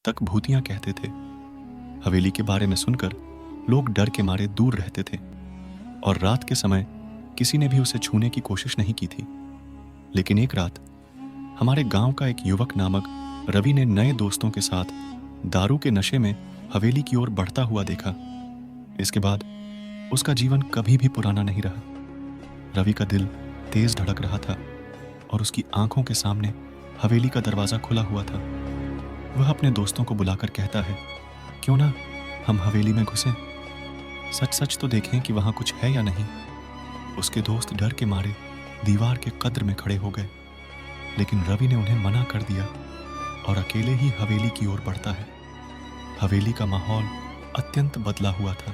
तक भूतियां कहते थे। हवेली के बारे में सुनकर लोग डर के मारे दूर रहते थे और रात के समय किसी ने भी उसे छूने की कोशिश नहीं की थी। लेकिन एक रात हमारे गांव का एक युवक नामक रवि ने नए दोस्तों के साथ दारू के नशे में हवेली की ओर बढ़ता हुआ देखा। इसके बाद उसका जीवन कभी भी पुराना नहीं रहा। रवि का दिल तेज धड़क रहा था और उसकी आंखों के सामने हवेली का दरवाजा खुला हुआ था। वह अपने दोस्तों को बुलाकर कहता है, क्यों ना हम हवेली में घुसें, सच सच तो देखें कि वहां कुछ है या नहीं। उसके दोस्त डर के मारे दीवार के कद्र में खड़े हो गए, लेकिन रवि ने उन्हें मना कर दिया और अकेले ही हवेली की ओर बढ़ता है। हवेली का माहौल अत्यंत बदला हुआ था।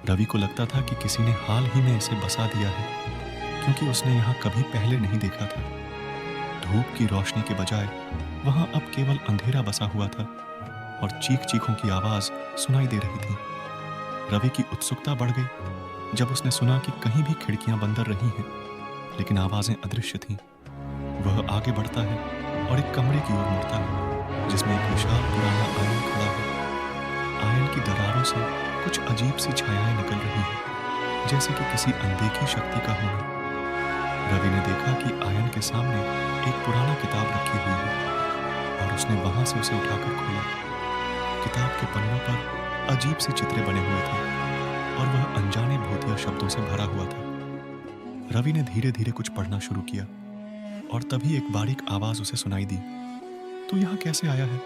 रवि को लगता था कि किसी ने हाल ही में इसे बसा दिया है, क्योंकि उसने यहाँ कभी पहले नहीं देखा था। धूप की रोशनी के बजाय वहां अब केवल अंधेरा बसा हुआ था और चीख चीखों की आवाज सुनाई दे रही थी। रवि की उत्सुकता बढ़ गई जब उसने सुना कि कहीं भी खिड़कियां बंद रही हैं, लेकिन आवाजें अदृश्य थीं। वह आगे बढ़ता है और एक कमरे की ओर मुड़ता है जिसमें एक विशाल पुराना आयन खड़ा है। आयन की दरारों से कुछ अजीब सी छायाएं निकल रही हैं, जैसे कि किसी अनदेखी शक्ति का होना। रवि ने देखा कि आयन के सामने एक पुराना किताब रखी हुई है और उसने वहां से उसे उठाकर खोला। किताब के पन्नों पर अजीब सी चित्रें बने हुए थे और वह अनजाने भूतिया शब्दों से भरा हुआ था। रवि ने धीरे धीरे कुछ पढ़ना शुरू किया और तभी एक बारीक आवाज उसे सुनाई दी, तू यहाँ कैसे आया है?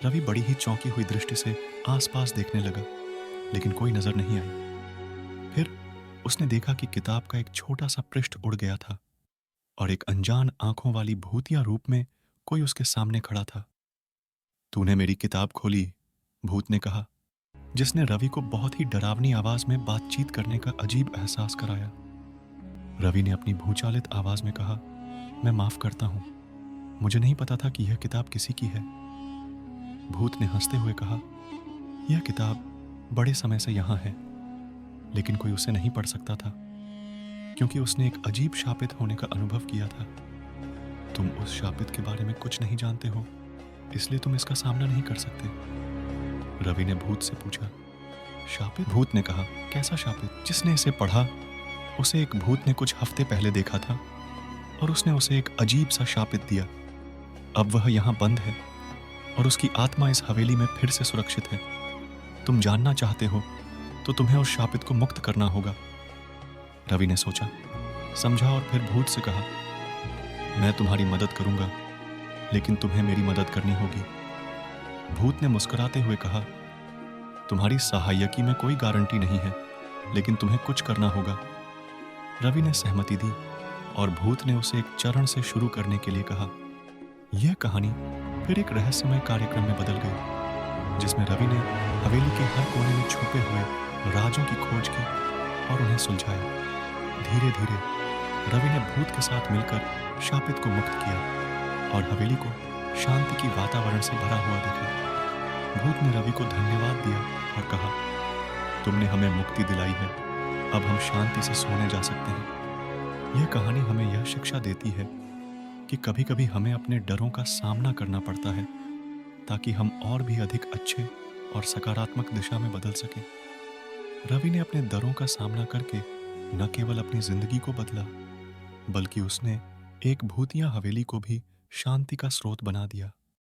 रवि बड़ी ही चौंकी हुई दृष्टि से आसपास देखने लगा, लेकिन कोई नजर नहीं आई। फिर उसने देखा कि किताब का एक छोटा सा पृष्ठ उड़ गया था और एक अनजान आंखों वाली भूतिया रूप में कोई उसके सामने खड़ा था। तूने मेरी किताब खोली, भूत ने कहा, जिसने रवि को बहुत ही डरावनी आवाज में बातचीत करने का अजीब एहसास कराया। रवि ने अपनी भूचालित आवाज में कहा, मैं माफ करता हूं, मुझे नहीं पता था कि यह किताब किसी की है। भूत ने हंसते हुए कहा, यह किताब बड़े समय से यहां है, लेकिन कोई उसे नहीं पढ़ सकता था, क्योंकि उसने एक अजीब शापित होने का अनुभव किया था। तुम उस शापित के बारे में कुछ नहीं जानते हो, इसलिए तुम इसका सामना नहीं कर सकते। रवि ने भूत से पूछा, शापित? भूत ने कहा, कैसा शापित? जिसने इसे पढ़ा उसे एक भूत ने कुछ हफ्ते पहले देखा था और उसने उसे एक अजीब सा शापित दिया। अब वह यहाँ बंद है और उसकी आत्मा इस हवेली में फिर से सुरक्षित है। तुम जानना चाहते हो तो तुम्हें उस शापित को मुक्त करना होगा। रवि ने सोचा, समझा और फिर भूत से कहा, मैं तुम्हारी मदद करूंगा, लेकिन तुम्हें मेरी मदद करनी होगी। भूत ने मुस्कुराते हुए कहा, तुम्हारी सहायकी में कोई गारंटी नहीं है, लेकिन तुम्हें कुछ करना होगा। रवि ने सहमति दी और भूत ने उसे एक चरण से शुरू करने के लिए कहा। यह कहानी फिर एक रहस्यमय कार्यक्रम में बदल गई, जिसमें रवि ने हवेली के हर कोने में छुपे हुए राजों की खोज की और उन्हें सुलझाया। धीरे धीरे रवि ने भूत के साथ मिलकर शापित को मुक्त किया और हवेली को शांति की वातावरण से भरा हुआ देखा। भूत ने रवि को धन्यवाद दिया और कहा, तुमने हमें मुक्ति दिलाई है, अब हम शांति से सोने जा सकते हैं। यह कहानी हमें यह शिक्षा देती है कि कभी कभी हमें अपने डरों का सामना करना पड़ता है, ताकि हम और भी अधिक अच्छे और सकारात्मक दिशा में बदल सकें। रवि ने अपने डरों का सामना करके न केवल अपनी जिंदगी को बदला, बल्कि उसने एक भूतिया हवेली को भी शांति का स्रोत बना दिया।